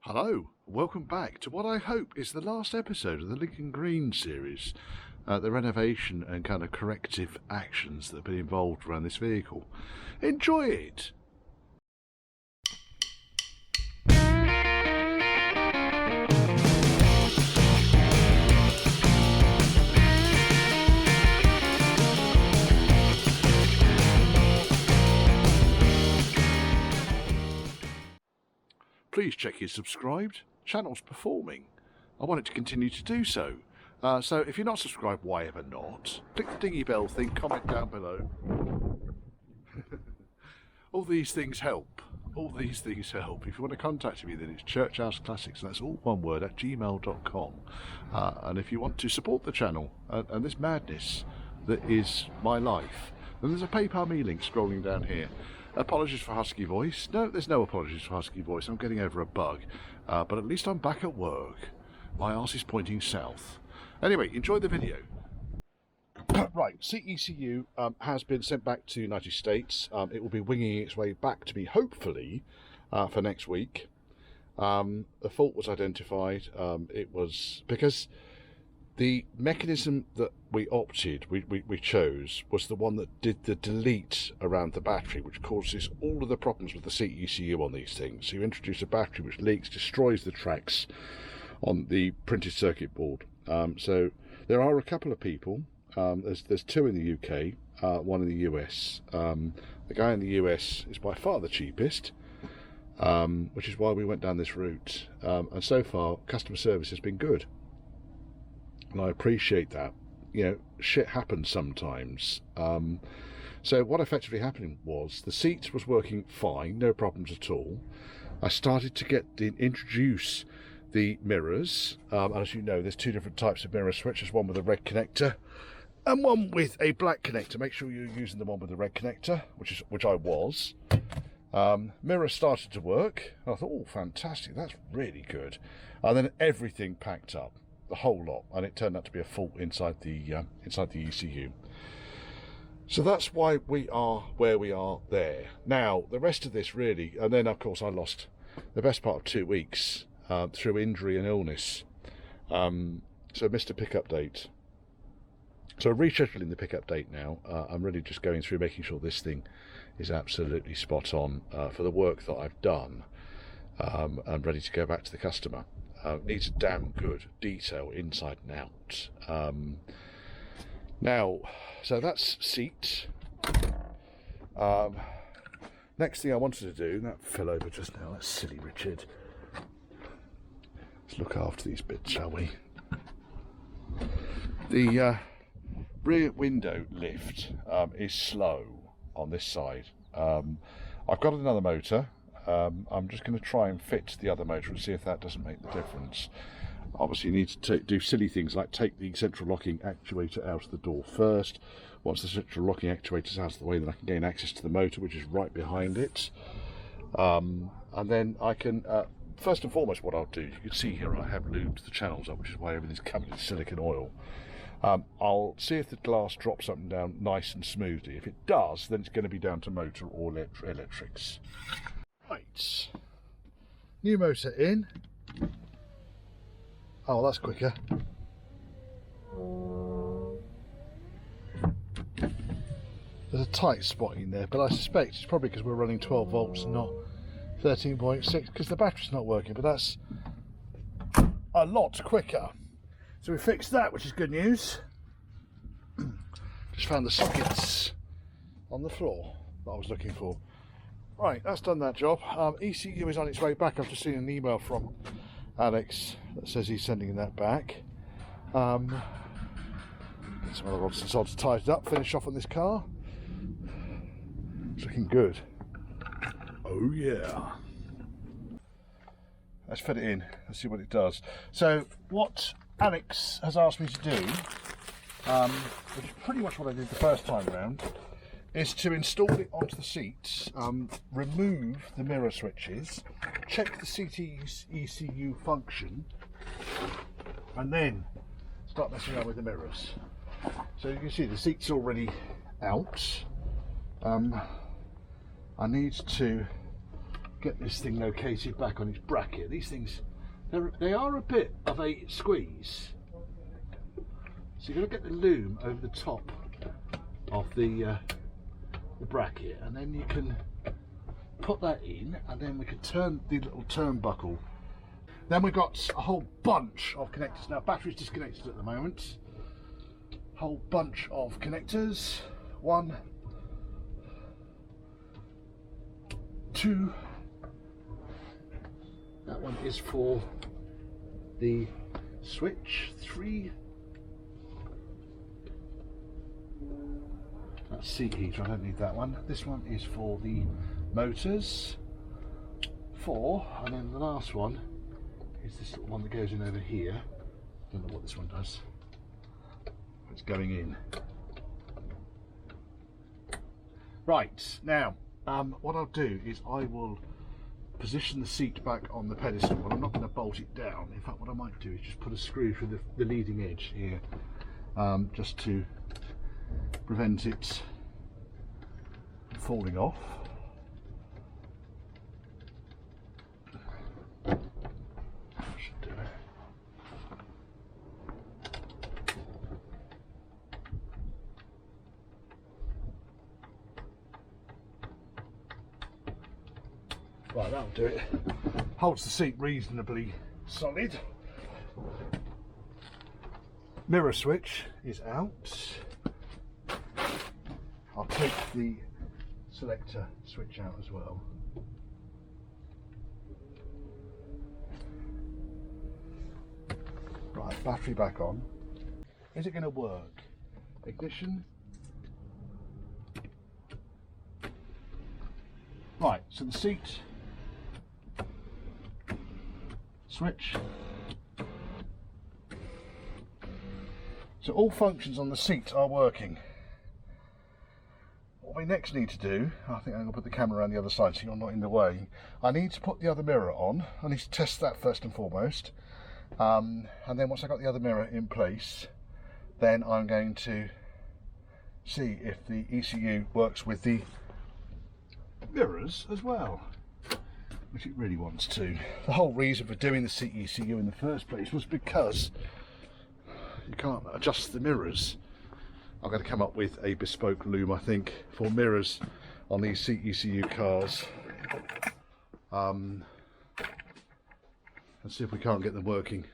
Hello, welcome back to what I hope is the last episode of the Lincoln Green series, the renovation and kind of corrective actions that have been involved around this vehicle. Enjoy it! Please check you're subscribed. Channel's performing. I want it to continue to do so. So if you're not subscribed, why ever not? Click the dingy bell thing, comment down below. All these things help. All these things help. If you want to contact me, then it's churchhouseclassics, and that's all one word, at gmail.com. And if you want to support the channel and this madness that is my life, then there's a PayPal me link scrolling down here. Apologies for husky voice. No, there's no apologies for husky voice. I'm getting over a bug. But at least I'm back at work. My arse is pointing south. Anyway, enjoy the video. Right, ECU has been sent back to the United States. It will be winging its way back to me, hopefully, for next week. The fault was identified. It was because the mechanism that we chose was the one that did the delete around the battery, which causes all of the problems with the ECU on these things. So you introduce a battery which leaks, destroys the tracks on the printed circuit board. So there are a couple of people. There's two in the UK, one in the US. The guy in the US is by far the cheapest, which is why we went down this route. And so far, customer service has been good. And I appreciate that. You know, shit happens sometimes. So what effectively happened was the seat was working fine, no problems at all. I started to introduce the mirrors. And as you know, there's two different types of mirror switches, one with a red connector and one with a black connector. Make sure you're using the one with the red connector, which I was. Mirror started to work. I thought, oh, fantastic, that's really good. And then everything packed up. The whole lot, and it turned out to be a fault inside the ECU. So that's why we are where we are there. Now, the rest of this really, and then of course I lost the best part of 2 weeks through injury and illness. So missed a pickup date. So rescheduling the pickup date now. I'm really just going through making sure this thing is absolutely spot on for the work that I've done. I'm ready to go back to the customer. Needs a damn good detail inside and out. Now, so that's seat. Next thing I wanted to do, that fell over just now, that's silly Richard. Let's look after these bits, shall we? The rear window lift is slow on this side. I've got another motor. I'm just going to try and fit the other motor and see if that doesn't make the difference. Obviously you need to do silly things like take the central locking actuator out of the door first. Once the central locking actuator is out of the way, then I can gain access to the motor, which is right behind it. And then I can, first and foremost what I'll do, you can see here I have lubed the channels up, which is why everything's covered in silicone oil. I'll see if the glass drops up and down nice and smoothly. If it does, then it's going to be down to motor or electrics. Right, new motor in. Oh, that's quicker. There's a tight spot in there, but I suspect it's probably because we're running 12 volts and not 13.6 because the battery's not working, but that's a lot quicker. So we fixed that, which is good news. Just found the sockets on the floor that I was looking for. Right, that's done that job. ECU is on its way back. I've just seen an email from Alex that says he's sending that back. Some other odds and sods tied up, finish off on this car. It's looking good. Oh yeah. Let's fit it in, let's see what it does. So what Alex has asked me to do, which is pretty much what I did the first time around, is to install it onto the seats, remove the mirror switches, check the CT's ECU function, and then start messing around with the mirrors. So you can see the seat's already out. I need to get this thing located back on its bracket. These things, they are a bit of a squeeze. So you've got to get the loom over the top of the bracket, and then you can put that in, and then we can turn the little turnbuckle. Then we've got a whole bunch of connectors. Now, battery's disconnected at the moment. Whole bunch of connectors. 1, 2. That one is for the switch. 3. That's seat heater, I don't need that one. This one is for the motors. 4, and then the last one is this little one that goes in over here. I don't know what this one does. It's going in. Right, now what I'll do is I will position the seat back on the pedestal, but I'm not going to bolt it down. In fact, what I might do is just put a screw through the leading edge here, just to prevent it falling off. Should do it. Right, that'll do it. Holds the seat reasonably solid. Mirror switch is out. I'll take the selector switch out as well. Right, battery back on. Is it going to work? Ignition. Right, so the seat switch. So all functions on the seat are working. What we next need to do, I think I'm going to put the camera around the other side so you're not in the way. I need to put the other mirror on. I need to test that first and foremost. And then once I've got the other mirror in place, then I'm going to see if the ECU works with the mirrors as well, which it really wants to. The whole reason for doing the ECU in the first place was because you can't adjust the mirrors. I'm going to come up with a bespoke loom, I think, for mirrors on these ECU cars, and see if we can't get them working.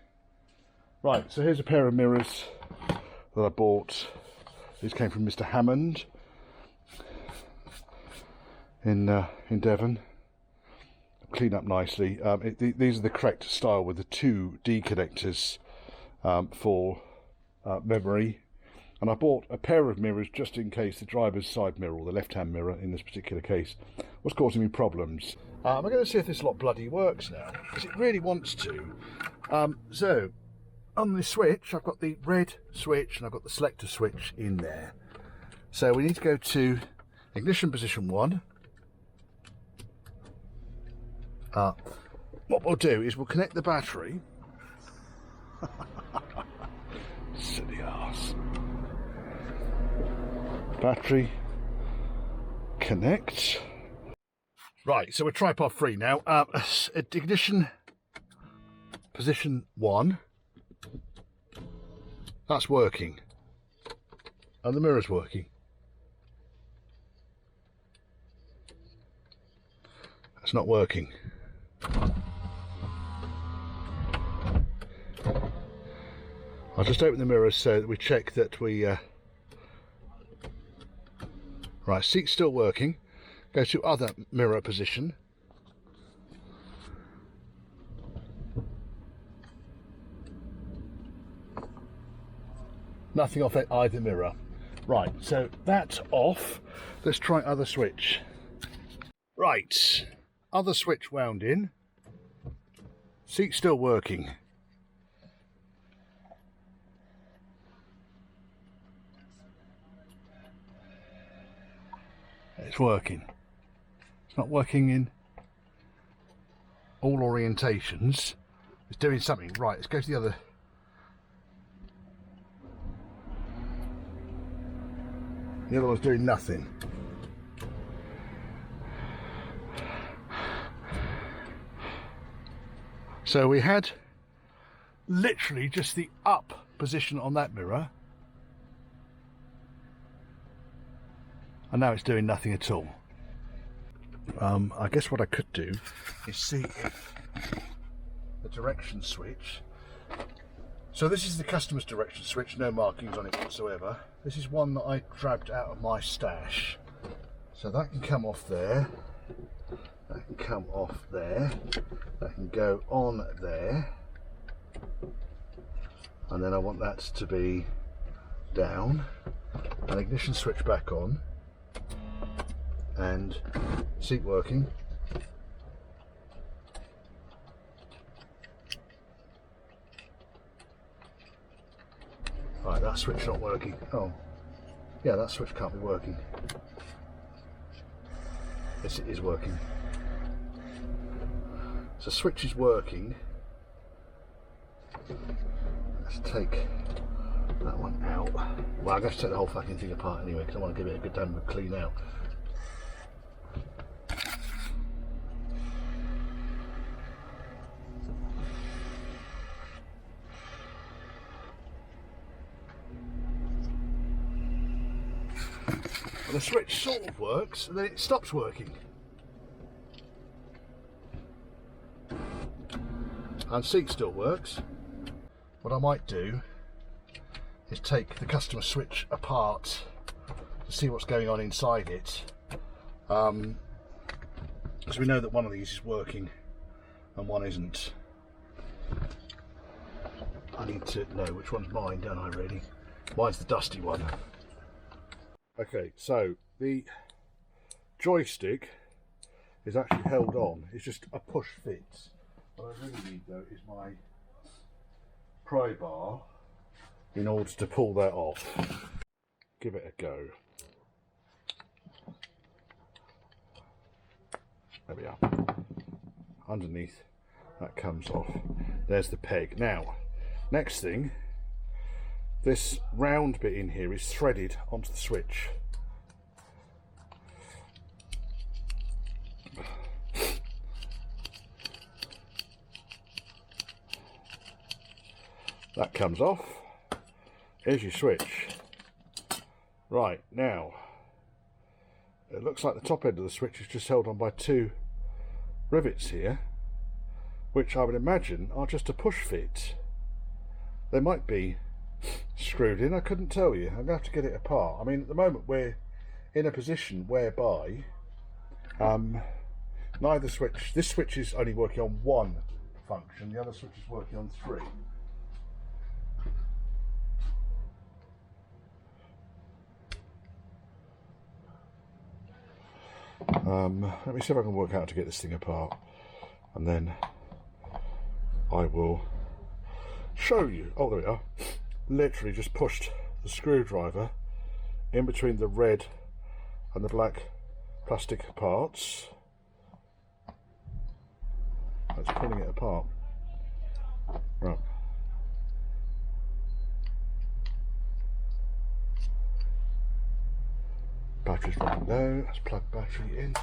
Right, so here's a pair of mirrors that I bought. These came from Mr. Hammond in Devon. Clean up nicely. These are the correct style with the 2 D connectors for memory. And I bought a pair of mirrors just in case the driver's side mirror, or the left-hand mirror in this particular case, was causing me problems. I'm going to see if this lot bloody works now, because it really wants to. So, on the switch, I've got the red switch and I've got the selector switch in there. So we need to go to ignition position 1. What we'll do is we'll connect the battery. Silly arse. Battery connect. Right, so we're tripod free now. Ignition position 1. That's working. And the mirror's working. That's not working. I'll just open the mirrors so that we check that we right, seat's still working. Go to other mirror position. Nothing off either mirror. Right, so that's off. Let's try other switch. Right, other switch wound in. Seat's still working. It's working. It's not working in all orientations. It's doing something. Right, let's go to the other. The other one's doing nothing. So we had literally just the up position on that mirror, and now it's doing nothing at all. I guess what I could do is see if the direction switch, so this is the customer's direction switch, no markings on it whatsoever. This is one that I grabbed out of my stash, so that can come off there, that can come off there, that can go on there, and then I want that to be down, an ignition switch back on, and seat working. Right, that switch not working. Oh, yeah, that switch can't be working. Yes, it is working. So switch is working. Let's take that one out. Well, I'm going to take the whole fucking thing apart anyway, because I want to give it a good damn clean out. Well, the switch sort of works, and then it stops working. And seat still works. What I might do is take the customer switch apart to see what's going on inside it, because we know that one of these is working and one isn't. I need to know which one's mine, don't I really? Mine's the dusty one. Okay, so the joystick is actually held on. It's just a push fit. What I really need though is my pry bar in order to pull that off. Give it a go. There we are. Underneath, that comes off. There's the peg. Now, next thing, this round bit in here is threaded onto the switch. That comes off. Here's your switch. Right, now, it looks like the top end of the switch is just held on by two rivets here, which I would imagine are just a push fit. They might be screwed in, I couldn't tell you. I'm going to have to get it apart. I mean, at the moment we're in a position whereby neither switch, this switch is only working on one function, the other switch is working on three. Let me see if I can work out how to get this thing apart, and then I will show you. Oh, there we are. Literally just pushed the screwdriver in between the red and the black plastic parts. That's pulling it apart. Right. Battery's running low. Let's plug battery in.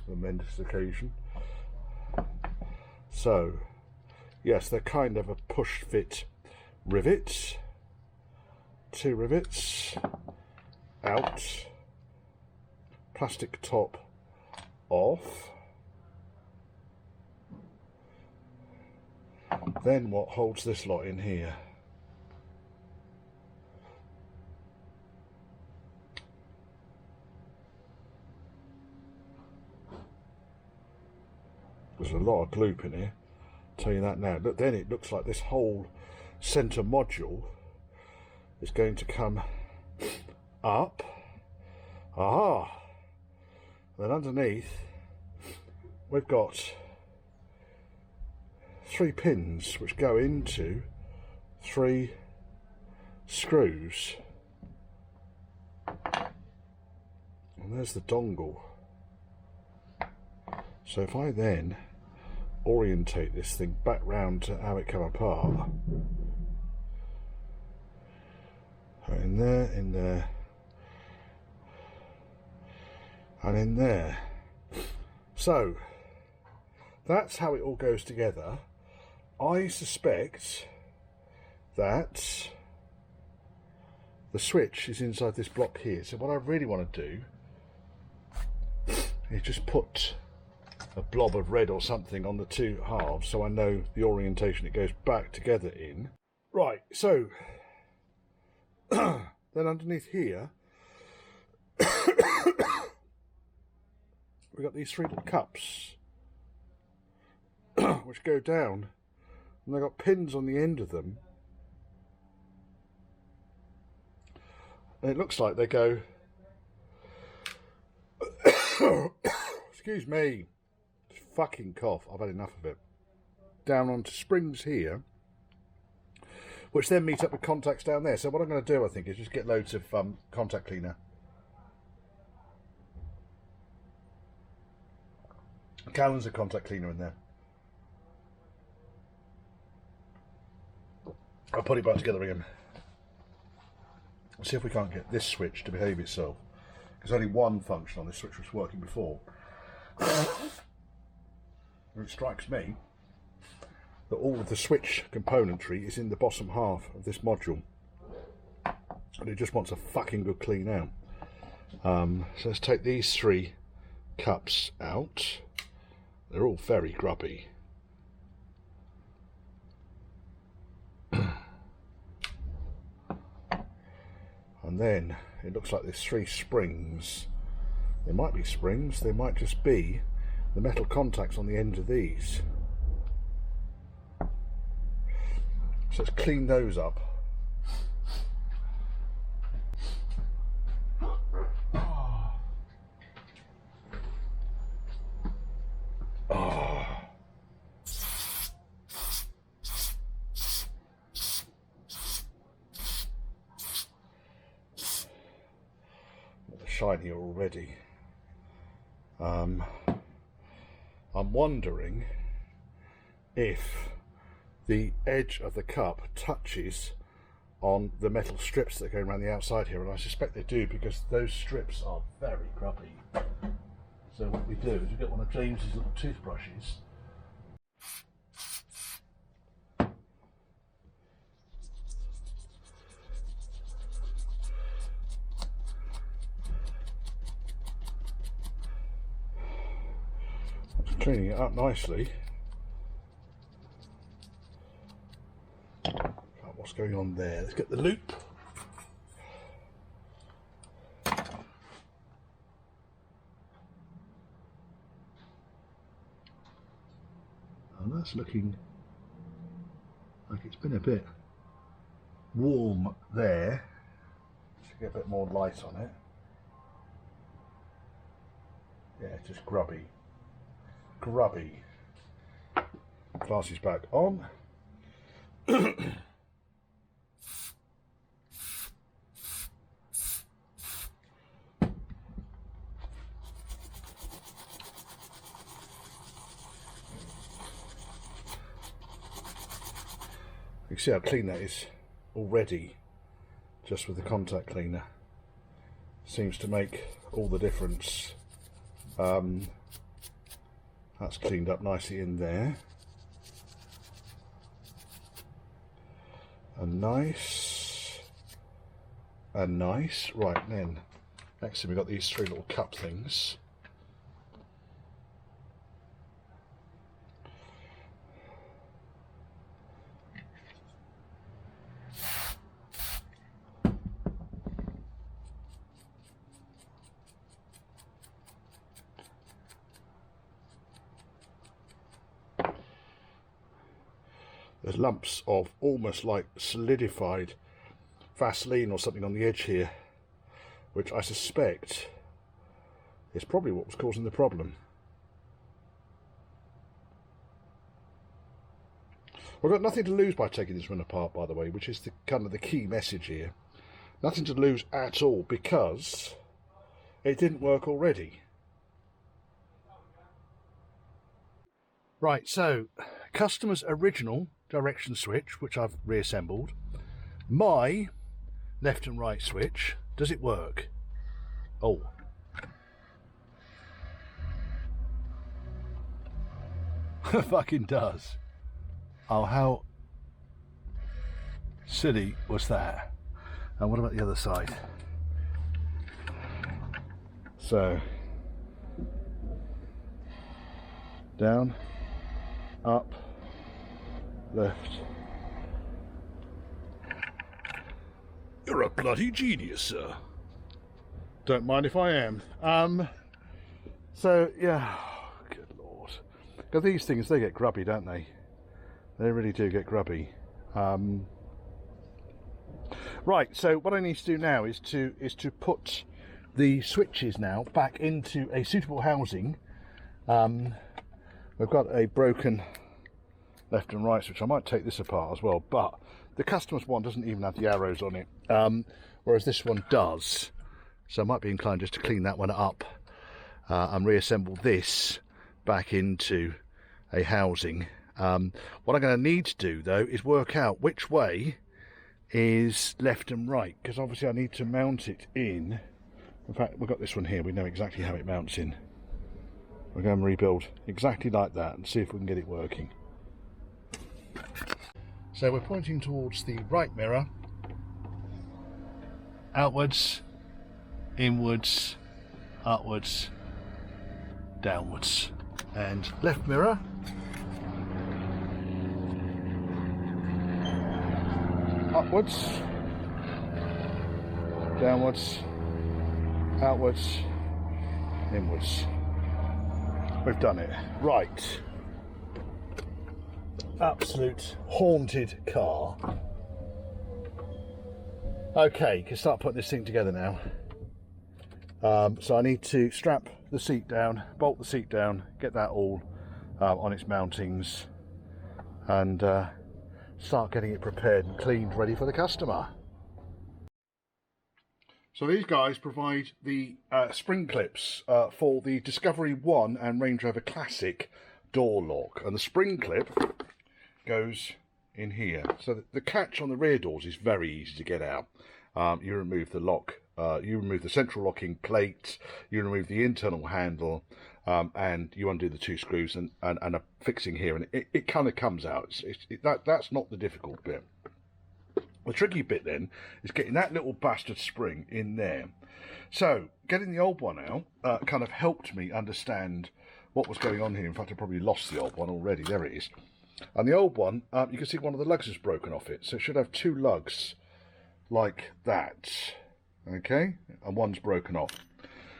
A momentous occasion. So, yes, they're kind of a push fit rivets. Two rivets out. Plastic top off. Then what holds this lot in here? There's a lot of gloop in here, I'll tell you that now. Look, then it looks like this whole centre module is going to come up. Aha! Then underneath we've got 3 pins which go into 3 screws. And there's the dongle. So if I then orientate this thing back round to how it come apart, in there, and in there. So that's how it all goes together. I suspect that the switch is inside this block here. So what I really want to do is just put a blob of red or something on the two halves so I know the orientation it goes back together in. Right, so then underneath here we've got these three little cups which go down, and they've got pins on the end of them, and it looks like they go excuse me, fucking cough, I've had enough of it, down onto springs here, which then meet up with contacts down there. So what I'm going to do, I think, is just get loads of contact cleaner. Gallons of contact cleaner in there. I'll put it back together again. Let's see if we can't get this switch to behave itself. There's only one function on this switch was working before. And it strikes me that all of the switch componentry is in the bottom half of this module, and it just wants a fucking good clean out. So let's take these three cups out. They're all very grubby. And then it looks like there's three springs. They might be springs, they might just be the metal contacts on the end of these. So let's clean those up. Shine here already. I'm wondering if the edge of the cup touches on the metal strips that go around the outside here, and I suspect they do because those strips are very grubby. So what we do is we get one of James's little toothbrushes, cleaning it up nicely. What's going on there? Let's get the loop. And that's looking like it's been a bit warm there. Should get a bit more light on it. Yeah, it's just grubby. Grubby. Glasses back on. You can see how clean that is already, just with the contact cleaner. Seems to make all the difference. That's cleaned up nicely in there. And nice. And nice. Right then, next thing we've got these three little cup things. There's lumps of almost like solidified Vaseline or something on the edge here, which I suspect is probably what was causing the problem. We've got nothing to lose by taking this one apart, by the way, which is the kind of the key message here. Nothing to lose at all, because it didn't work already. Right, so customer's original direction switch, which I've reassembled. My left and right switch, does it work? Oh. Fucking does. Oh, how silly was that? And what about the other side? So, down, up, left. You're a bloody genius, sir. Don't mind if I am. So, yeah, good lord. Because these things, they get grubby, don't they? They really do get grubby. Right, so what I need to do now is to put the switches now back into a suitable housing. We've got a broken left and right switch. I might take this apart as well, but the customer's one doesn't even have the arrows on it, whereas this one does. So I might be inclined just to clean that one up and reassemble this back into a housing. What I'm going to need to do though is work out which way is left and right, because obviously I need to mount it in. In fact, we've got this one here, we know exactly how it mounts in. We're going to rebuild exactly like that and see if we can get it working. So we're pointing towards the right mirror, outwards, inwards, upwards, downwards, and left mirror, upwards, downwards, outwards, inwards. We've done it. Right. Absolute haunted car. Okay, can start putting this thing together now. So I need to strap the seat down, bolt the seat down, get that all on its mountings, and start getting it prepared and cleaned, ready for the customer. So these guys provide the spring clips for the Discovery 1 and Range Rover Classic door lock, and the spring clip goes in here. So the catch on the rear doors is very easy to get out. You remove the lock, you remove the central locking plate, you remove the internal handle, and you undo the two screws and a fixing here, and it kind of comes out. That's not the difficult bit. The tricky bit then is getting that little bastard spring in there. So getting the old one out kind of helped me understand what was going on here. In fact, I probably lost the old one already. There it is. And the old one, you can see one of the lugs is broken off it. So it should have two lugs like that. Okay? And one's broken off.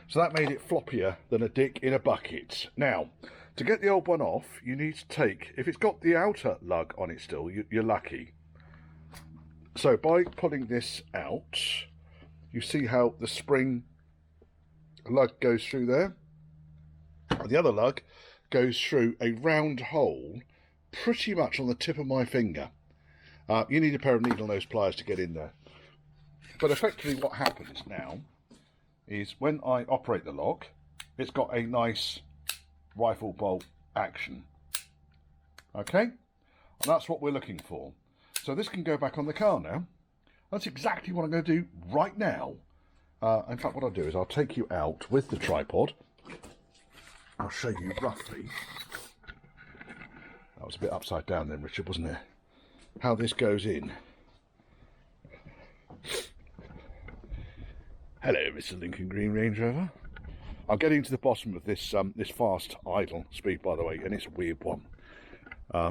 So that made it floppier than a dick in a bucket. Now, to get the old one off, you need to take, if it's got the outer lug on it still, you're lucky. So by pulling this out, you see how the spring lug goes through there? And the other lug goes through a round hole pretty much on the tip of my finger. You need a pair of needle nose pliers to get in there. But effectively what happens now is when I operate the lock, it's got a nice rifle bolt action. Okay? And that's what we're looking for. So this can go back on the car now. That's exactly what I'm going to do right now. In fact, what I'll do is I'll take you out with the tripod. I'll show you roughly. That was a bit upside down then, Richard, wasn't it? How this goes in. Hello, Mr. Lincoln Green Range Rover. I'm getting to the bottom of this this fast idle speed, by the way, and it's a weird one.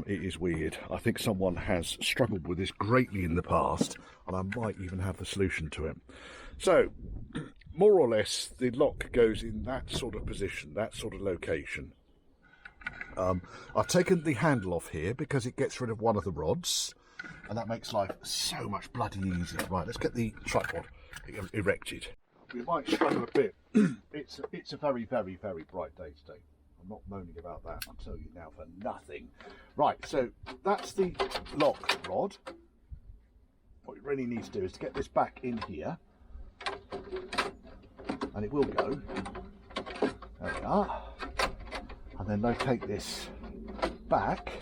It is weird. I think someone has struggled with this greatly in the past, and I might even have the solution to it. So, more or less, the lock goes in that sort of position, that sort of location. I've taken the handle off here because it gets rid of one of the rods, and that makes life so much bloody easier. Right, let's get the tripod erected. We might struggle a bit. It's a very, very, very bright day today. I'm not moaning about that, I'll tell you now for nothing. Right, so that's the lock rod. What you really need to do is to get this back in here, and it will go. There we are. And then locate this back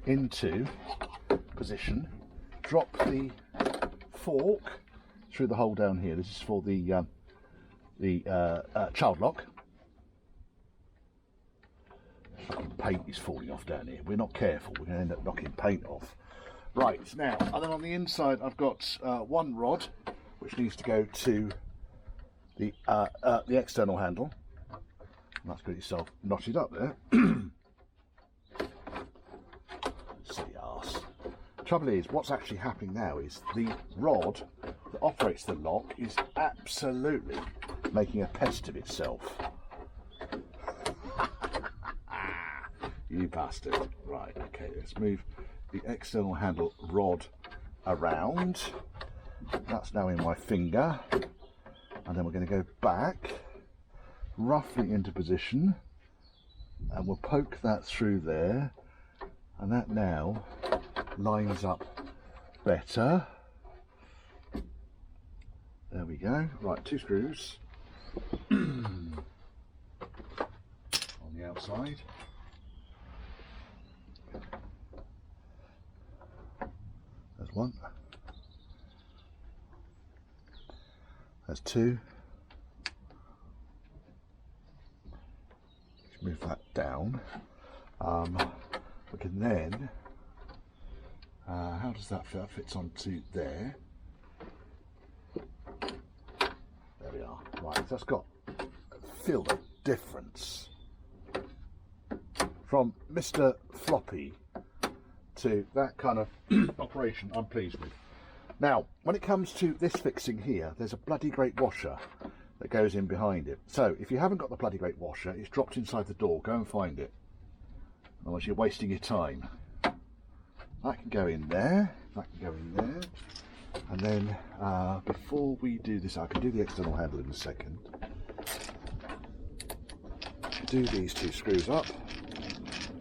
into position. Drop the fork through the hole down here. This is for the child lock. Fucking paint is falling off down here. We're not careful, we're going to end up knocking paint off. Right, now, and then on the inside I've got one rod which needs to go to the external handle. And that's got itself knotted up there. Silly arse. Trouble is, what's actually happening now is the rod that operates the lock is absolutely making a pest of itself. You bastard. Right, okay, let's move the external handle rod around. That's now in my finger. And then we're going to go back roughly into position. And we'll poke that through there. And that now lines up better. There we go. Right, 2 screws on the outside. There's 1. There's 2. Let's move that down. We can then, how does that fit? That fits onto there. There we are. Right, so that's got, feel the difference from Mr. Floppy to that kind of operation. I'm pleased with. Now, when it comes to this fixing here, there's a bloody great washer that goes in behind it. So if you haven't got the bloody great washer, it's dropped inside the door. Go and find it. Otherwise you're wasting your time. That can go in there. That can go in there. And then before we do this, I can do the external handle in a second. Do these 2 screws up.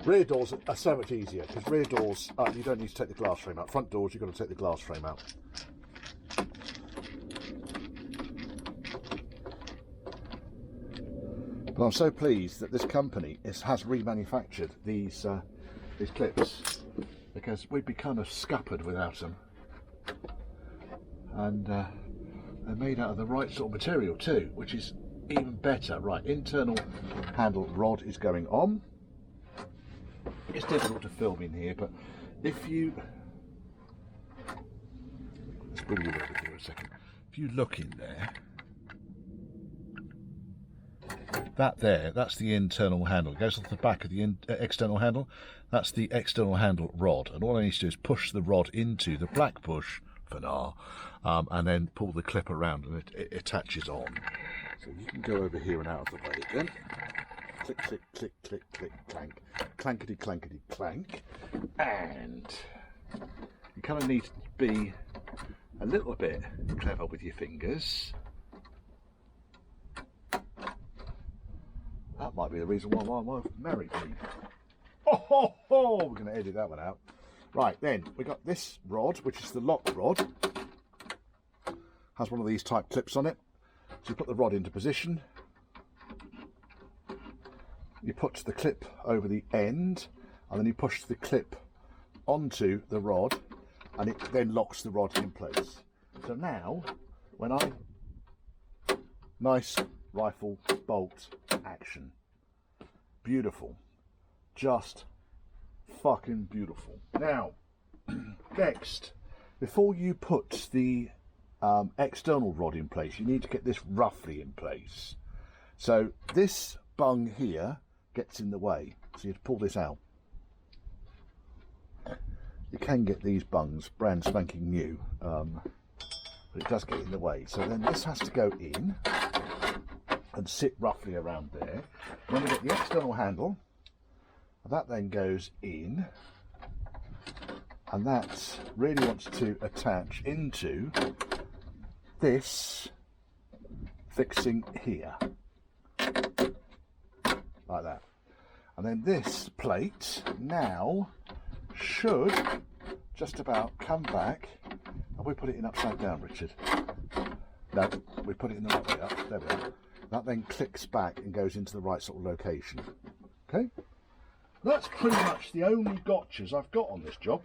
Rear doors are so much easier because rear doors, you don't need to take the glass frame out. Front doors, you've got to take the glass frame out. But I'm so pleased that this company has remanufactured these clips, because we'd be kind of scuppered without them. And they're made out of the right sort of material too, which is even better. Right, internal handle rod is going on. It's difficult to film in here, but if you, let's bring you over here a second. If you look in there, that's the internal handle. It goes off the back of the external handle. That's the external handle rod, and all I need to do is push the rod into the black push for now, and then pull the clip around, and it attaches on. So you can go over here and out of the way again. Click, click, click, click, click, clank, clankety, clankety, clank, and you kind of need to be a little bit clever with your fingers. That might be the reason why my wife married me. Oh, we're going to edit that one out. Right, then we got this rod, which is the lock rod. Has one of these type clips on it. So you put the rod into position. You put the clip over the end, and then you push the clip onto the rod, and it then locks the rod in place. So now, when nice rifle bolt action. Beautiful. Just fucking beautiful. Now, next, before you put the external rod in place, you need to get this roughly in place. So this bung here gets in the way, so you have to pull this out. You can get these bungs brand spanking new, but it does get in the way. So then this has to go in and sit roughly around there. Then we get the external handle, that then goes in, and that really wants to attach into this fixing here, like that. And then this plate now should just about come back. Have we put it in upside down, Richard? No, we put it in the right way up. There we are. That then clicks back and goes into the right sort of location. Okay, that's pretty much the only gotchas I've got on this job.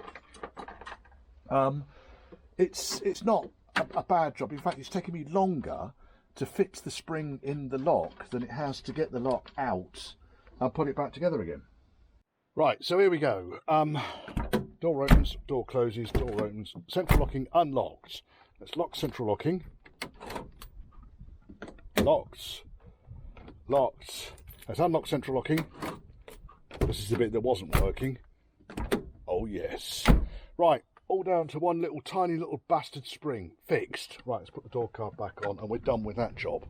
It's not a bad job. In fact, it's taken me longer to fit the spring in the lock than it has to get the lock out and put it back together again. Right, so here we go. Door opens, door closes, door opens. Central locking unlocked. Let's lock central locking. Locked. Locked. Let's unlock central locking. This is the bit that wasn't working. Oh yes. Right, all down to one little tiny little bastard spring. Fixed. Right, let's put the door card back on and we're done with that job.